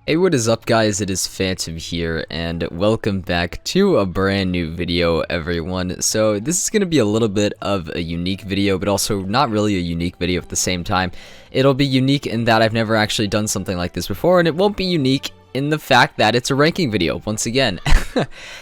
Hey, what is up guys, it is Phantom here, and welcome back to a brand new video, everyone. So this is going to be a little bit of a unique video, but also not really a unique video at the same time. It'll be unique in that I've never actually done something like this before, and it won't be unique in the fact that it's a ranking video, once again.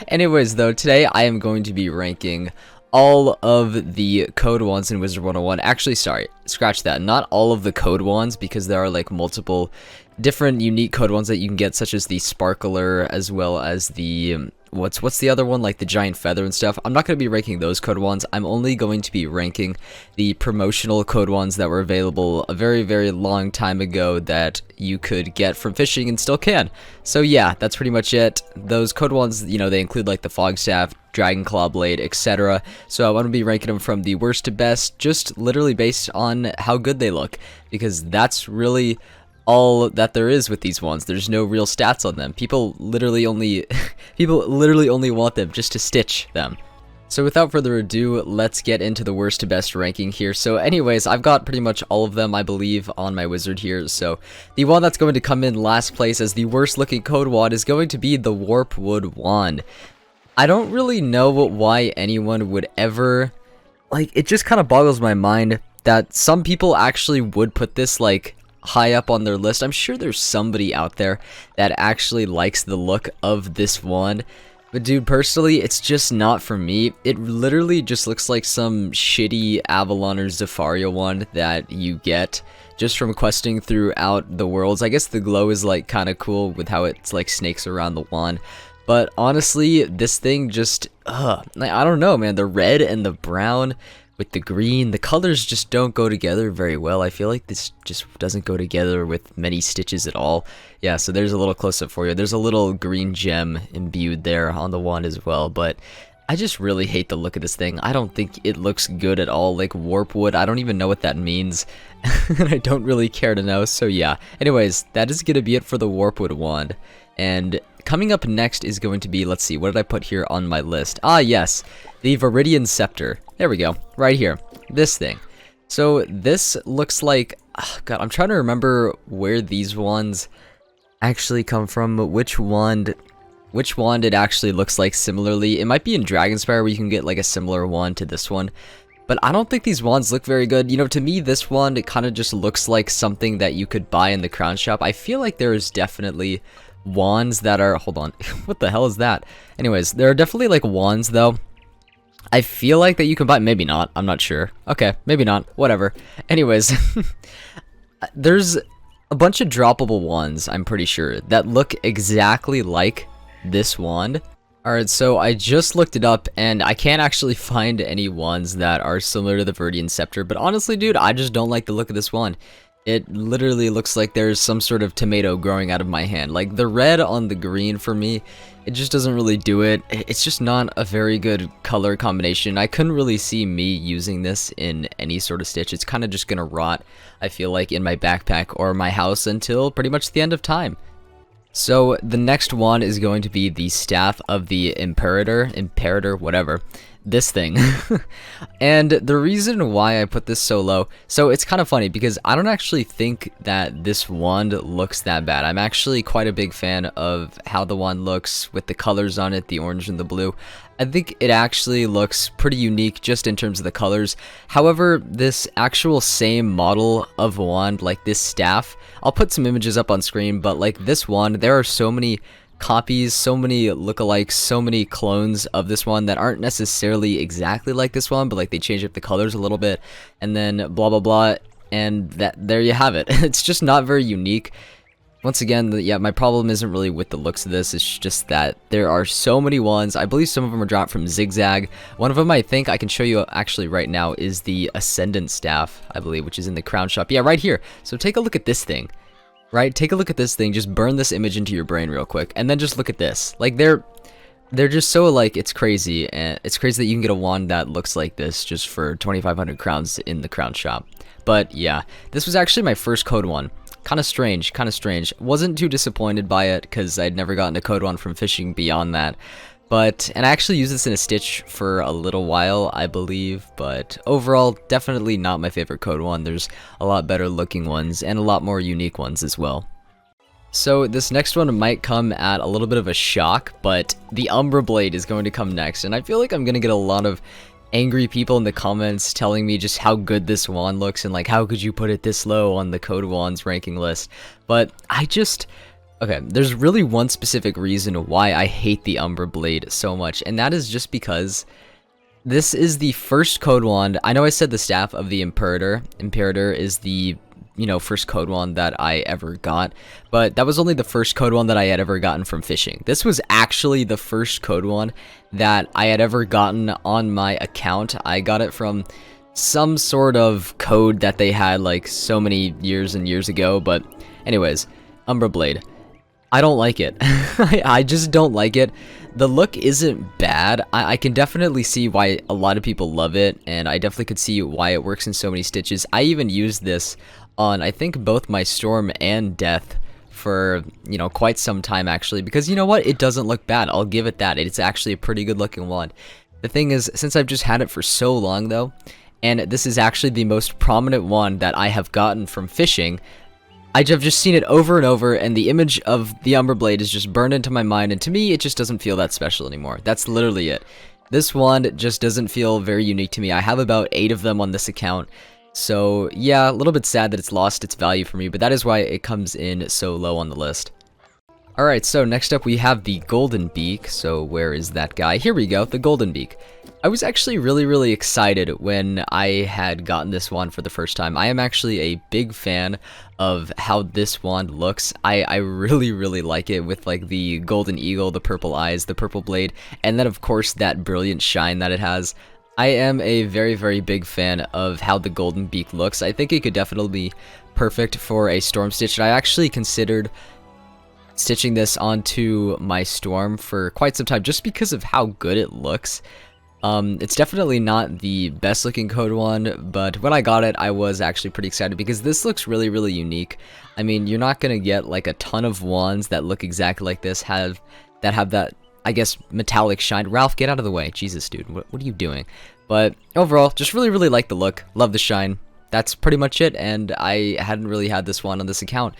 Anyways though, today I am going to be ranking all of the code ones in Wizard101. Actually, sorry, scratch that. Not all of the code ones, because there are like multiple different unique code ones that you can get, such as the sparkler, as well as the what's the other one, like the giant feather and stuff. I'm not going to be ranking those code ones. I'm only going to be ranking the promotional code ones that were available a very long time ago that you could get from fishing and still can. So yeah, that's pretty much it. Those code ones, you know, they include like the fog staff, dragon claw blade, etc. So I'm going to be ranking them from the worst to best, just literally based on how good they look, because that's really all that there is with these ones. There's no real stats on them. People literally only want them just to stitch them. So without further ado, let's get into the worst to best ranking here. So anyways, I've got pretty much all of them, I believe, on my wizard here. So the one that's going to come in last place as the worst looking code wand is going to be the Warpwood wand. I don't really know why anyone would ever, like, it just kind of boggles my mind that some people actually would put this like high up on their list. I'm sure there's somebody out there that actually likes the look of this wand, but dude, personally, it's just not for me. It literally just looks like some shitty Avalon or Zafaria wand that you get just from questing throughout the worlds. I guess the glow is like kind of cool with how it's like snakes around the wand, but honestly, this thing just, I don't know, man. The red and the brown with the green, the colors just don't go together very well. I feel like this just doesn't go together with many stitches at all. Yeah, so there's a little close-up for you. There's a little green gem imbued there on the wand as well, but I just really hate the look of this thing. I don't think it looks good at all. Like Warpwood, I don't even know what that means, and I don't really care to know, so yeah. Anyways, that is going to be it for the Warpwood wand, and coming up next is going to be, let's see, what did I put here on my list? Ah, yes, the Viridian Scepter. There we go, right here, this thing. So this looks like, oh God, I'm trying to remember where these wands actually come from, which wand it actually looks like similarly. It might be in Dragonspire where you can get like a similar wand to this one, but I don't think these wands look very good. You know, to me, this wand, it kind of just looks like something that you could buy in the crown shop. I feel like there is definitely wands that are, hold on, what the hell is that? Anyways, there are definitely like wands though, I feel like that you can buy, maybe not, I'm not sure. Okay, maybe not, whatever. Anyways, there's a bunch of droppable wands, I'm pretty sure, that look exactly like this wand. Alright, so I just looked it up, and I can't actually find any wands that are similar to the Viridian Scepter, but honestly, dude, I just don't like the look of this wand. It literally looks like there's some sort of tomato growing out of my hand. Like, the red on the green for me, it just doesn't really do it. It's just not a very good color combination. I couldn't really see me using this in any sort of stitch. It's kind of just gonna rot, I feel like, in my backpack or my house until pretty much the end of time. So the next one is going to be the Staff of the Imperator, whatever. This thing. And the reason why I put this so low, so it's kind of funny because I don't actually think that this wand looks that bad. I'm actually quite a big fan of how the wand looks with the colors on it, the orange and the blue. I think it actually looks pretty unique just in terms of the colors. However, this actual same model of wand, like this staff, I'll put some images up on screen, but like this wand, there are so many copies, so many lookalikes, so many clones of this one that aren't necessarily exactly like this one, but like they change up the colors a little bit, and then blah blah blah, and that there you have it. It's just not very unique. Once again, yeah, my problem isn't really with the looks of this, it's just that there are so many ones. I believe some of them are dropped from Zigzag. One of them I think I can show you actually right now is the Ascendant Staff, I believe, which is in the crown shop. Yeah, right here. So take a look at this thing. Right, take a look at this thing, just burn this image into your brain real quick, and then just look at this. Like, they're just so, like, it's crazy, and it's crazy that you can get a wand that looks like this just for 2,500 crowns in the crown shop. But yeah, this was actually my first code one. Kind of strange, Wasn't too disappointed by it, because I'd never gotten a code one from fishing beyond that. And I actually used this in a stitch for a little while, I believe, but overall, definitely not my favorite code one. There's a lot better looking ones, and a lot more unique ones as well. So this next one might come at a little bit of a shock, but the Umbra Blade is going to come next, and I feel like I'm going to get a lot of angry people in the comments telling me just how good this wand looks and like how could you put it this low on the code wands ranking list. But okay, there's really one specific reason why I hate the Umbra Blade so much, and that is just because this is the first code wand. I know I said the staff of the Imperator. Imperator is the, you know, first code wand that I ever got, but that was only the first code wand that I had ever gotten from fishing. This was actually the first code wand that I had ever gotten on my account. I got it from some sort of code that they had like so many years and years ago, but anyways, Umbra Blade. I don't like it. I just don't like it. The look isn't bad. I can definitely see why a lot of people love it, and I definitely could see why it works in so many stitches. I even used this on, I think, both my Storm and Death for, you know, quite some time actually, because you know what? It doesn't look bad. I'll give it that. It's actually a pretty good looking wand. The thing is, since I've just had it for so long though, and this is actually the most prominent wand that I have gotten from fishing, I've just seen it over and over, and the image of the Umbra Blade is just burned into my mind, and to me, it just doesn't feel that special anymore. That's literally it. This wand just doesn't feel very unique to me. I have about 8 of them on this account, so yeah, a little bit sad that it's lost its value for me, but that is why it comes in so low on the list. Alright, so next up we have the Golden Beak. So where is that guy? Here we go, the Golden Beak. I was actually really excited when I had gotten this wand for the first time. I am actually a big fan of how this wand looks. I really like it with like the golden eagle, the purple eyes, the purple blade, and then of course that brilliant shine that it has. I am a very big fan of how the Golden Beak looks. I think it could definitely be perfect for a Storm stitch. I actually considered stitching this onto my Storm for quite some time just because of how good it looks. It's definitely not the best looking code wand, but when I got it, I was actually pretty excited because this looks really unique. I mean, you're not gonna get like a ton of wands that look exactly like this, that have that, I guess, metallic shine. Ralph, get out of the way. Jesus, dude, what are you doing? But overall, just really like the look, love the shine. That's pretty much it, and I hadn't really had this wand on this account.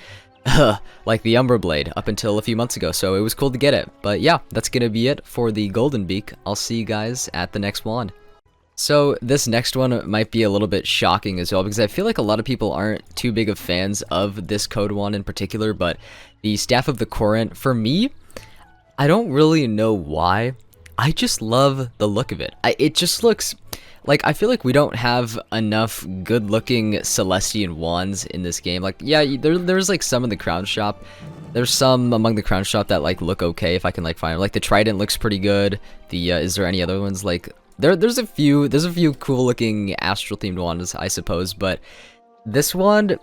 Like the Umbra Blade up until a few months ago, so it was cool to get it. But yeah, that's gonna be it for the Golden Beak. I'll see you guys at the next wand. So this next one might be a little bit shocking as well, because I feel like a lot of people aren't too big of fans of this code wand in particular, but the Staff of the Corinth, for me, I don't really know why. I just love the look of it. It just looks like, I feel like we don't have enough good-looking Celestian wands in this game. Like, yeah, there's like some in the Crown Shop. There's some among the Crown Shop that like look okay if I can like find them. Like the Trident looks pretty good. The is there any other ones? Like there's a few cool-looking astral-themed wands, I suppose. But this wand,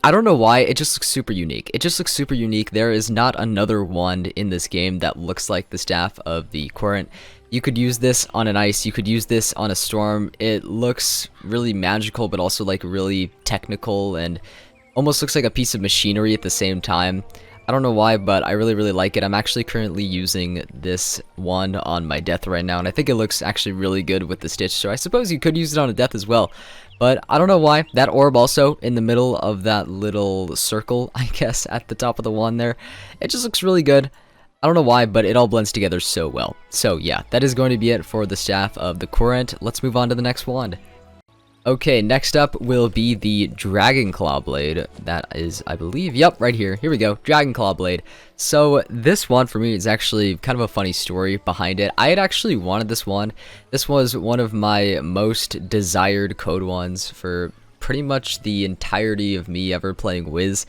I don't know why, it just looks super unique. It just looks super unique. There is not another wand in this game that looks like the Staff of the Corinth. You could use this on an ice, you could use this on a storm. It looks really magical, but also like really technical and almost looks like a piece of machinery at the same time. I don't know why, but I really like it. I'm actually currently using this wand on my Death right now, and I think it looks actually really good with the stitch, so I suppose you could use it on a Death as well. But I don't know why. That orb also in the middle of that little circle, I guess, at the top of the wand there, it just looks really good. I don't know why, but it all blends together so well. So yeah, that is going to be it for the Staff of the Corinth. Let's move on to the next wand. Okay, next up will be the Dragon Claw Blade. That is, I believe, yep, right here. Here we go, Dragon Claw Blade. So this wand for me is actually kind of a funny story behind it. I had actually wanted this wand. This was one of my most desired code wands for pretty much the entirety of me ever playing Wiz,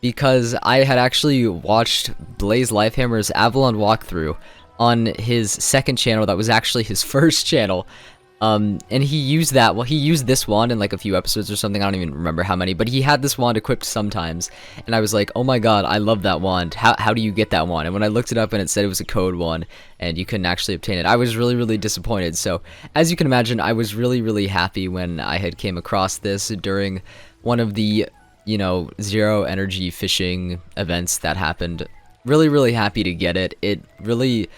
because I had actually watched Blaze Lifehammer's Avalon walkthrough on his second channel. That was actually his first channel. And he used that, well, he used this wand in like a few episodes or something, I don't even remember how many, but he had this wand equipped sometimes, and I was like, oh my god, I love that wand, how do you get that wand? And when I looked it up and it said it was a code wand, and you couldn't actually obtain it, I was really disappointed. So, as you can imagine, I was really happy when I had came across this during one of the, you know, zero energy fishing events that happened. Really happy to get it. It really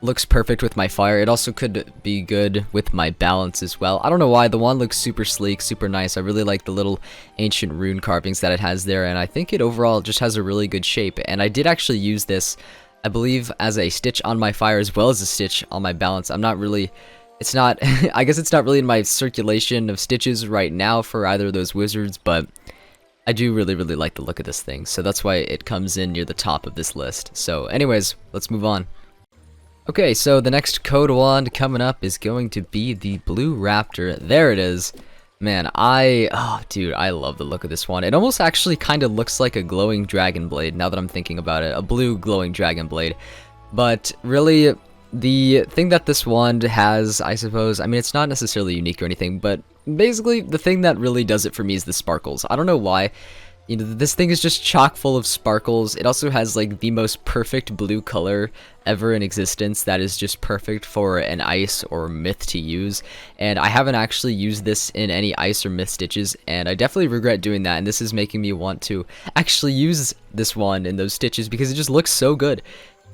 looks perfect with my fire. It also could be good with my balance as well. I don't know why. The wand looks super sleek, super nice. I really like the little ancient rune carvings that it has there, and I think it overall just has a really good shape. And I did actually use this, I believe, as a stitch on my fire as well as a stitch on my balance. I'm not really... It's not... I guess it's not really in my circulation of stitches right now for either of those wizards, but I do really like the look of this thing. So that's why it comes in near the top of this list. So anyways, let's move on. Okay, so the next code wand coming up is going to be the Blue Raptor. There it is. Man, dude, I love the look of this wand. It almost actually kind of looks like a glowing dragon blade, now that I'm thinking about it. A blue glowing dragon blade. But really, the thing that this wand has, I suppose, I mean, it's not necessarily unique or anything, but basically, the thing that really does it for me is the sparkles. I don't know why. You know, this thing is just chock full of sparkles. It also has like the most perfect blue color ever in existence that is just perfect for an ice or myth to use. And I haven't actually used this in any ice or myth stitches, and I definitely regret doing that. And this is making me want to actually use this wand in those stitches because it just looks so good.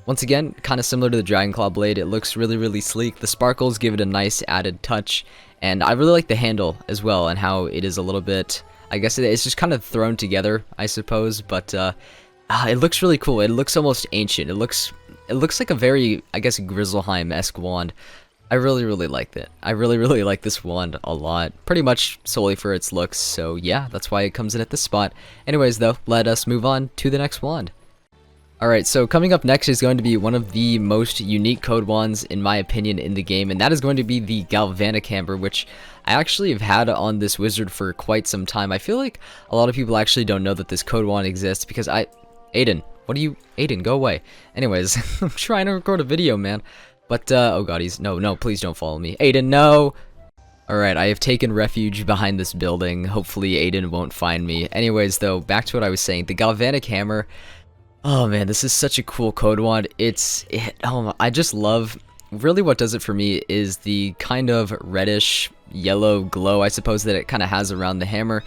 Once again, kind of similar to the Dragon Claw blade, it looks really sleek. The sparkles give it a nice added touch, and I really like the handle as well and how it is a little bit... I guess it's just kind of thrown together, I suppose, but it looks really cool. It looks almost ancient. It looks like a very, I guess, Grizzleheim-esque wand. I really like it. I really like this wand a lot, pretty much solely for its looks, so yeah, that's why it comes in at this spot. Anyways, though, let us move on to the next wand. Alright, so coming up next is going to be one of the most unique code wands, in my opinion, in the game, and that is going to be the Galvanic Hammer, which I actually have had on this wizard for quite some time. I feel like a lot of people actually don't know that this code wand exists, because Aiden, Aiden, go away. Anyways, I'm trying to record a video, man. But, oh god, no, please don't follow me. Aiden, no! Alright, I have taken refuge behind this building. Hopefully Aiden won't find me. Anyways, though, back to what I was saying. The Galvanic Hammer... Oh man, this is such a cool code wand. I just love, really what does it for me is the kind of reddish yellow glow, I suppose, that it kind of has around the hammer.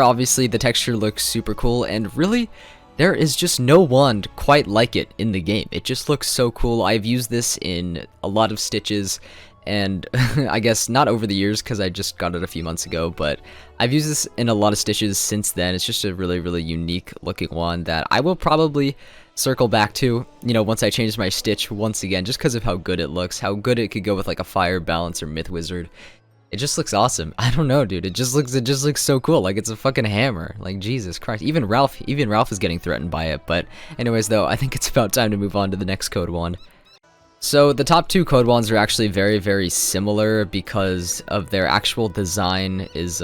Obviously, the texture looks super cool, and really, there is just no wand quite like it in the game. It just looks so cool. I've used this in a lot of stitches, and I guess not over the years because I just got it a few months ago, but I've used this in a lot of stitches since then. It's just a really unique looking wand that I will probably circle back to, you know, once I change my stitch once again, just because of how good it looks, how good it could go with like a fire balance or myth wizard. It just looks awesome. I don't know, dude. It just looks so cool. Like it's a fucking hammer. Like Jesus Christ. Even Ralph is getting threatened by it. But anyways, though, I think it's about time to move on to the next code wand. So the top two code wands are actually very similar because of their actual design is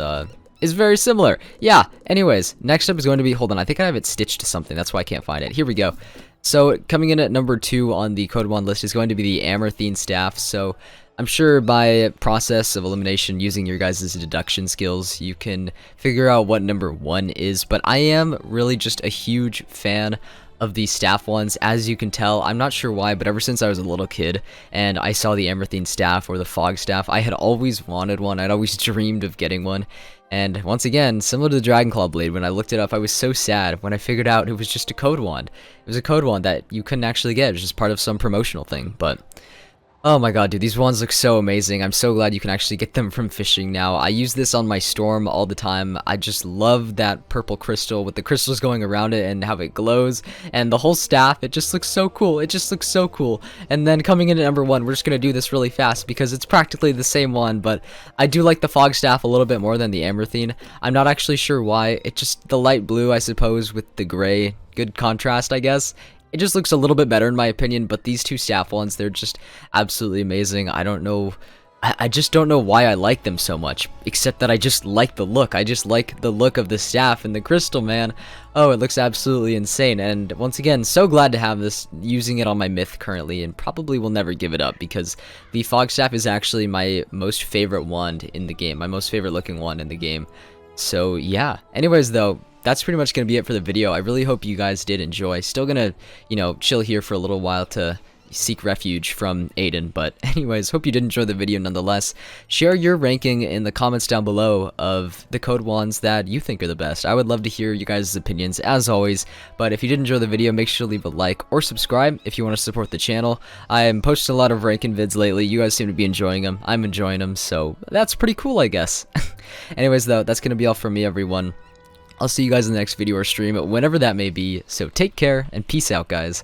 very similar. Yeah, anyways, next up is going to be, hold on, I think I have it stitched to something, that's why I can't find it. Here we go. So coming in at number 2 on the code wand list is going to be the Imperator Staff. So I'm sure by process of elimination using your guys' deduction skills, you can figure out what number 1 is, but I am really just a huge fan of the staff ones. As you can tell, I'm not sure why, but ever since I was a little kid and I saw the Imperator Staff or the Fog Staff, I had always wanted one. I'd always dreamed of getting one. And once again, similar to the Dragon Claw Blade, when I looked it up, I was so sad when I figured out it was just a code wand. It was a code wand that you couldn't actually get. It was just part of some promotional thing, but... Oh my god, dude, these wands look so amazing. I'm so glad you can actually get them from fishing now. I use this on my storm all the time. I just love that purple crystal with the crystals going around it and how it glows. And the whole staff, it just looks so cool. It just looks so cool. And then coming in at number 1, we're just going to do this really fast because it's practically the same one. But I do like the Fog Staff a little bit more than the Imperator. I'm not actually sure why. It just, the light blue, I suppose, with the gray. Good contrast, I guess. It just looks a little bit better in my opinion, but these two staff ones, they're just absolutely amazing. I don't know, I just don't know why I like them so much, except that I just like the look. I just like the look of the staff and the crystal, man. Oh, it looks absolutely insane, and once again, so glad to have this, using it on my myth currently, and probably will never give it up, because the Fog Staff is actually my most favorite wand in the game, my most favorite looking wand in the game. So yeah, anyways though, that's pretty much going to be it for the video. I really hope you guys did enjoy. Still gonna, you know, chill here for a little while to seek refuge from Aiden. But anyways, hope you did enjoy the video nonetheless. Share your ranking in the comments down below of the code wands that you think are the best. I would love to hear you guys' opinions as always. But if you did enjoy the video, make sure to leave a like or subscribe if you want to support the channel. I am posting a lot of ranking vids lately. You guys seem to be enjoying them. I'm enjoying them, so that's pretty cool, I guess. Anyways, though, that's going to be all from me, everyone. I'll see you guys in the next video or stream, whenever that may be, so take care, and peace out, guys.